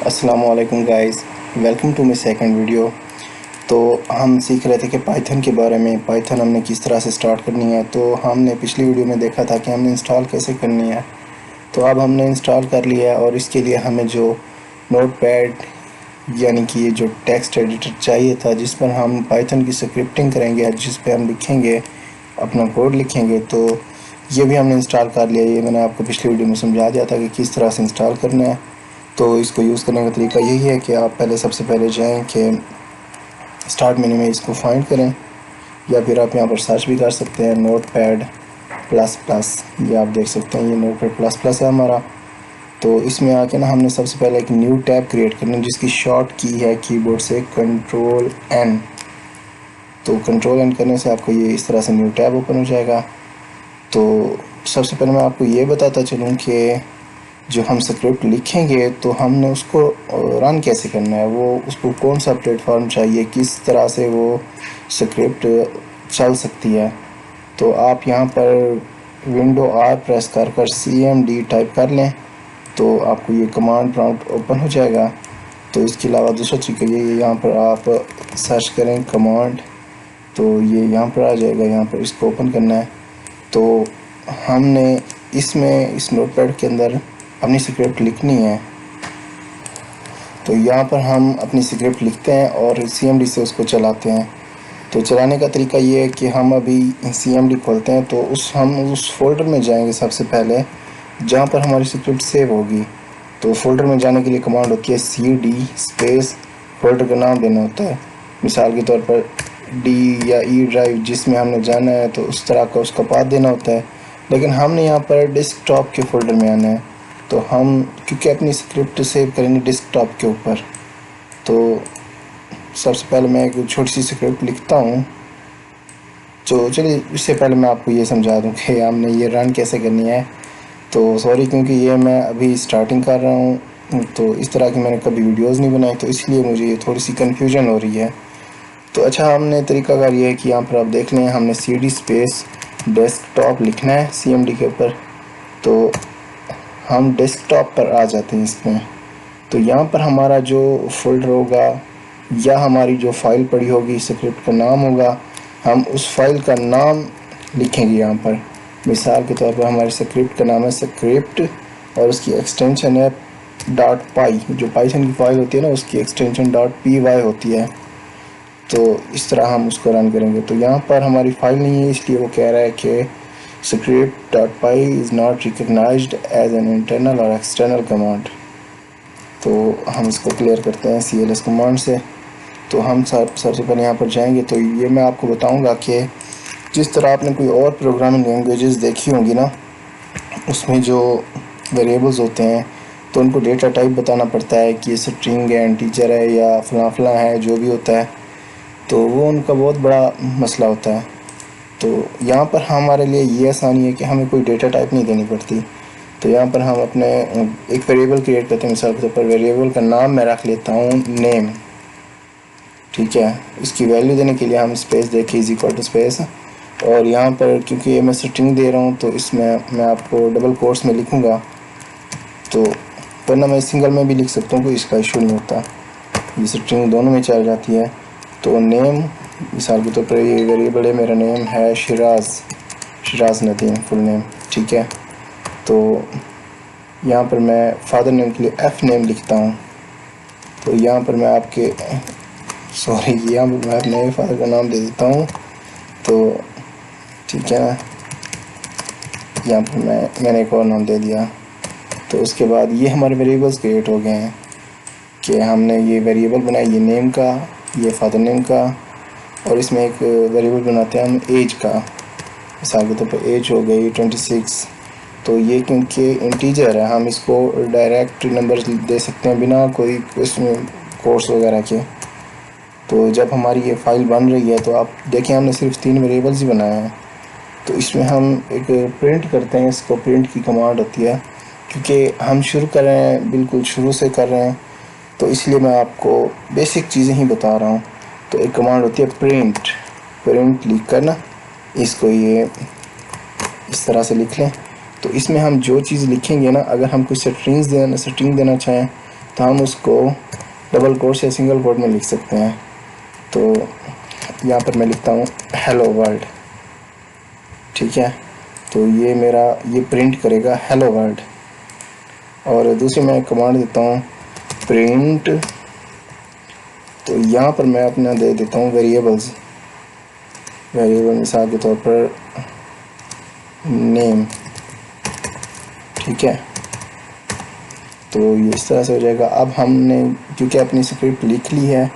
السلام علیکم guys, welcome to my second video. تو ہم سیکھ رہے تھے کہ پائتھن کے بارے میں، پائتھن ہم نے کس طرح سے سٹارٹ کرنی ہے۔ تو ہم نے پچھلی ویڈیو میں دیکھا تھا کہ ہم نے انسٹال کیسے کرنی ہے۔ تو اب ہم نے انسٹال کر لیا ہے، اور اس کے لیے ہمیں جو نوٹ پیڈ یعنی کہ یہ جو ٹیکسٹ ایڈیٹر چاہیے تھا، جس پر ہم پائتھن کی اسکرپٹنگ کریں گے، جس پہ ہم لکھیں گے، اپنا کوڈ لکھیں گے، تو یہ بھی ہم نے انسٹال کر لیا۔ یہ میں نے آپ کو پچھلی ویڈیو میں سمجھا دیا تھا کہ کس طرح سے انسٹال کرنا ہے۔ تو اس کو یوز کرنے کا طریقہ یہی ہے کہ آپ سب سے پہلے جائیں کہ اسٹارٹ مینیو میں اس کو فائنڈ کریں، یا پھر آپ یہاں پر سرچ بھی کر سکتے ہیں نوٹ پیڈ پلس پلس۔ یہ آپ دیکھ سکتے ہیں، یہ نوٹ پیڈ پلس پلس ہے ہمارا۔ تو اس میں آ کے ہم نے سب سے پہلے ایک نیو ٹیب کریٹ کرنا ہے، جس کی شارٹ کی ہے کی بورڈ سے کنٹرول این۔ تو کنٹرول این کرنے سے آپ کو یہ اس طرح سے نیو ٹیب اوپن ہو جائے گا۔ تو سب سے پہلے میں آپ کو یہ بتاتا چلوں کہ جو ہم اسکرپٹ لکھیں گے تو ہم نے اس کو رن کیسے کرنا ہے، وہ اس کو کون سا پلیٹ فارم چاہیے، کس طرح سے وہ اسکرپٹ چل سکتی ہے۔ تو آپ یہاں پر ونڈو آر پریس کر CMD ٹائپ کر لیں، تو آپ کو یہ کمانڈ پرامپٹ اوپن ہو جائے گا۔ تو اس کے علاوہ دوسرا طریقہ یہ ہے، یہاں پر آپ سرچ کریں کمانڈ، تو یہ یہاں پر آ جائے گا، یہاں پر اس کو اوپن کرنا ہے۔ تو ہم نے اس نوٹ پیڈ کے اندر اپنی اسکرپٹ لکھنی ہے۔ تو یہاں پر ہم اپنی اسکرپٹ لکھتے ہیں اور CMD سے اس کو چلاتے ہیں۔ تو چلانے کا طریقہ یہ ہے کہ ہم ابھی CMD کھولتے ہیں، تو ہم اس فولڈر میں جائیں گے سب سے پہلے جہاں پر ہماری اسکرپٹ سیو ہوگی۔ تو فولڈر میں جانے کے لیے کمانڈ ہوتی ہے CD اسپیس، فولڈر کا نام دینا ہوتا ہے، مثال کے طور پر D یا E ڈرائیو، جس میں ہم نے جانا ہے تو اس طرح کا اس کا پاتھ دینا ہوتا ہے۔ لیکن ہم نے یہاں پر ڈیسک ٹاپ کے فولڈر میں آنا ہے، تو ہم کیونکہ اپنی اسکرپٹ سیو کریں گے ڈیسک ٹاپ کے اوپر، تو سب سے پہلے میں ایک چھوٹی سی اسکرپٹ لکھتا ہوں۔ تو چلیے اس سے پہلے میں آپ کو یہ سمجھا دوں کہ ہم نے یہ رن کیسے کرنی ہے۔ تو سوری، کیونکہ یہ میں ابھی اسٹارٹنگ کر رہا ہوں، تو اس طرح کی میں نے کبھی ویڈیوز نہیں بنائی، تو اس لیے مجھے یہ تھوڑی سی کنفیوژن ہو رہی ہے۔ تو اچھا، ہم نے طریقہ کار یہ ہے کہ یہاں پر آپ دیکھ لیں، ہم نے CD اسپیس ڈیسک ٹاپ لکھنا ہے CMD کے اوپر۔ تو ہم ڈیسک ٹاپ پر آ جاتے ہیں اس میں۔ تو یہاں پر ہمارا جو فولڈر ہوگا یا ہماری جو فائل پڑی ہوگی، اسکرپٹ کا نام ہوگا، ہم اس فائل کا نام لکھیں گے یہاں پر۔ مثال کے طور پر ہماری اسکرپٹ کا نام ہے اسکرپٹ، اور اس کی ایکسٹینشن ہے .py۔ جو پائتھن کی فائل ہوتی ہے نا، اس کی ایکسٹینشن .py ہوتی ہے۔ تو اس طرح ہم اس کو رن کریں گے۔ تو یہاں پر ہماری فائل نہیں ہے، اس لیے وہ کہہ رہا ہے کہ script.py is not recognized as an internal or external command۔ تو ہم اس کو کلیئر کرتے ہیں CLS کمانڈ سے۔ تو ہم سب سے پہلے یہاں پر جائیں گے۔ تو یہ میں آپ کو بتاؤں گا کہ جس طرح آپ نے کوئی اور پروگرامنگ لینگویجز دیکھی ہوں گی نا، اس میں جو ویریبلز ہوتے ہیں تو ان کو ڈیٹا ٹائپ بتانا پڑتا ہے کہ یہ اسٹرنگ ہے، انٹیجر ہے، یا فلاں فلاں ہے، جو بھی ہوتا ہے، تو وہ ان کا بہت بڑا مسئلہ ہوتا ہے۔ تو یہاں پر ہمارے لیے یہ آسانی ہے کہ ہمیں کوئی ڈیٹا ٹائپ نہیں دینی پڑتی۔ تو یہاں پر ہم اپنے ایک ویریبل کریٹ کرتے ہیں، مثال کے طور پر ویریبل کا نام میں رکھ لیتا ہوں نیم، ٹھیک ہے۔ اس کی ویلیو دینے کے لیے ہم اسپیس دے کے اسپیس، اور یہاں پر کیونکہ یہ میں اسٹرنگ دے رہا ہوں تو اس میں آپ کو ڈبل کوٹس میں لکھوں گا، تو ورنہ میں سنگل میں بھی لکھ سکتا ہوں، کوئی اس کا ایشو نہیں ہوتا، یہ اسٹرنگ دونوں میں چل جاتی ہے۔ تو نیم، مثال کے طور پر یہ ویریبل ہے، میرا نیم ہے شراز ندیم، فل نیم، ٹھیک ہے۔ تو یہاں پر میں فادر نیم کے لیے F نیم لکھتا ہوں۔ تو یہاں پر میں آپ کے یہاں پر میں اپنے فادر کا نام دے دیتا ہوں، تو ٹھیک ہے نا، یہاں پر میں نے ایک اور نام دے دیا۔ تو اس کے بعد یہ ہمارے ویریبلز کریٹ ہو گئے ہیں کہ ہم نے یہ ویریبل بنایا، یہ نیم کا، یہ فادر نیم کا، اور اس میں ایک ویریبل بناتے ہیں ہم ایج کا، مثال کے طور پر ایج ہو گئی 26۔ تو یہ کیونکہ انٹیجر ہے، ہم اس کو ڈائریکٹ نمبر دے سکتے ہیں بنا کوئی اس میں کورس وغیرہ کے۔ تو جب ہماری یہ فائل بن رہی ہے تو آپ دیکھیں، ہم نے صرف 3 ویریبلز ہی بنائے ہیں۔ تو اس میں ہم ایک پرنٹ کرتے ہیں، اس کو پرنٹ کی کمانڈ ہوتی ہے، کیونکہ ہم شروع کر رہے ہیں، بالکل شروع سے کر رہے ہیں، تو اس لیے میں آپ کو بیسک چیزیں ہی بتا رہا ہوں۔ تو ایک کمانڈ ہوتی ہے پرنٹ لکھ کر نا، اس کو یہ اس طرح سے لکھ لیں۔ تو اس میں ہم جو چیز لکھیں گے نا، اگر ہم کوئی سٹرنگ دینا چاہیں تو تو ہم اس کو ڈبل کوٹس یا سنگل کوٹ میں لکھ سکتے ہیں. تو یہاں پر میں لکھتا ہوں ہیلو ورلڈ. ٹھیک ہے, تو یہ میرا یہ پرنٹ کرے گا ہیلو ورلڈ. اور دوسری میں کمانڈ دیتا ہوں پرنٹ. تو یہاں پر میں اپنا دے دیتا ہوں ویریبل مثال کے طور پر نیم. ٹھیک ہے, تو یہ اس طرح سے ہو جائے گا. اب ہم نے کیونکہ اپنی اسکرپٹ لکھ لی ہے,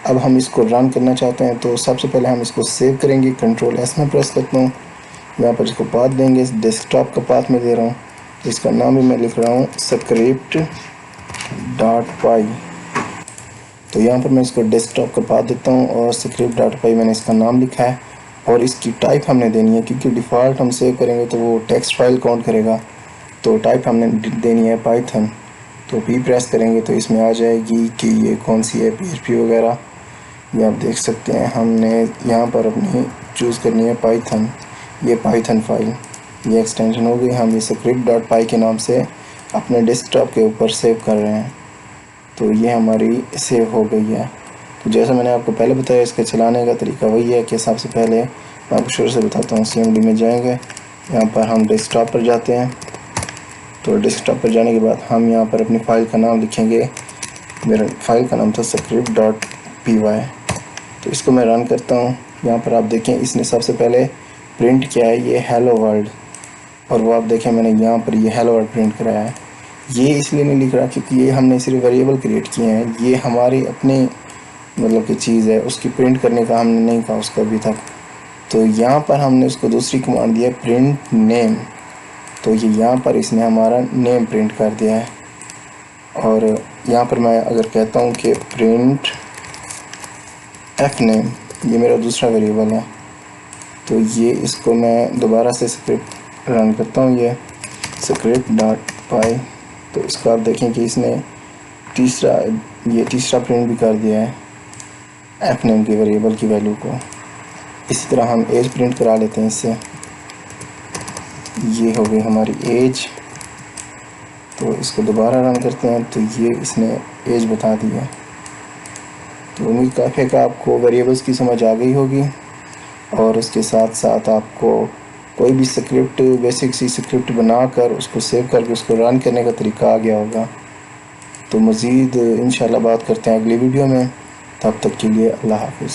اب ہم اس کو رن کرنا چاہتے ہیں. تو سب سے پہلے ہم اس کو سیو کریں گے. کنٹرول ایس میں پریس کرتا ہوں. یہاں پر اس کو پاتھ دیں گے, ڈیسک ٹاپ کا پاتھ میں دے رہا ہوں. اس کا نام بھی میں لکھ رہا ہوں script.py. تو یہاں پر میں اس کو ڈیسک ٹاپ کا پاتھ دیتا ہوں اور script.py میں نے اس کا نام لکھا ہے. اور اس کی ٹائپ ہم نے دینی ہے, کیونکہ ڈیفالٹ ہم سیو کریں گے تو وہ ٹیکسٹ فائل کاؤنٹ کرے گا. تو ٹائپ ہم نے دینی ہے پائتھن. تو پی پریس کریں گے تو اس میں آ جائے گی کہ یہ کون سی ہے, PHP وغیرہ. یہ آپ دیکھ سکتے ہیں. ہم نے یہاں پر اپنی چوز کرنی ہے پائتھن. یہ پائتھن فائل, یہ ایکسٹینشن ہو گئی. ہم یہ script.py کے نام سے اپنے ڈیسک ٹاپ کے اوپر سیو کر رہے ہیں. تو یہ ہماری سیو ہو گئی ہے. تو جیسا میں نے آپ کو پہلے بتایا, اس کے چلانے کا طریقہ وہی ہے کہ سب سے پہلے میں آپ کو شروع سے بتاتا ہوں. CMD میں جائیں گے, یہاں پر ہم ڈیسک ٹاپ پر جاتے ہیں. تو ڈیسک ٹاپ پر جانے کے بعد ہم یہاں پر اپنی فائل کا نام لکھیں گے. میرا فائل کا نام تھا script.py. تو اس کو میں رن کرتا ہوں. یہاں پر آپ دیکھیں اس نے سب سے پہلے پرنٹ کیا ہے یہ ہیلو ورلڈ. اور وہ آپ دیکھیں میں نے یہاں پر یہ ہیلو ورلڈ پرنٹ کرایا ہے. یہ اس لیے نہیں لکھ رہا کیونکہ یہ ہم نے صرف ویریبل کریٹ کیے ہیں. یہ ہماری اپنی مطلب کہ چیز ہے, اس کی پرنٹ کرنے کا ہم نے نہیں کہا اس کو ابھی تک. تو یہاں پر ہم نے اس کو دوسری کمانڈ دیا پرنٹ نیم. تو یہ یہاں پر اس نے ہمارا نیم پرنٹ کر دیا ہے. اور یہاں پر میں اگر کہتا ہوں کہ پرنٹ ایف نیم, یہ میرا دوسرا ویریبل ہے. تو یہ اس کو میں دوبارہ سے اسکرپٹ رن کرتا ہوں, یہ script.py. تو اس کو آپ دیکھیں کہ اس نے تیسرا پرنٹ بھی کر دیا ہے ایف نیم کے ویریبل کی ویلیو کو. اسی طرح ہم ایج پرنٹ کرا لیتے ہیں اس سے. یہ ہو گئی ہماری ایج. تو اس کو دوبارہ رن کرتے ہیں تو یہ اس نے ایج بتا دی ہے. تو امید کافی ہے کہ آپ کو ویریبلس کی سمجھ آ گئی ہوگی, اور اس کے ساتھ ساتھ آپ کو کوئی بھی اسکرپٹ, بیسک سی اسکرپٹ بنا کر اس کو سیو کر کے اس کو رن کرنے کا طریقہ آ گیا ہوگا. تو مزید انشاءاللہ بات کرتے ہیں اگلی ویڈیو میں. تب تک کے لیے اللہ حافظ.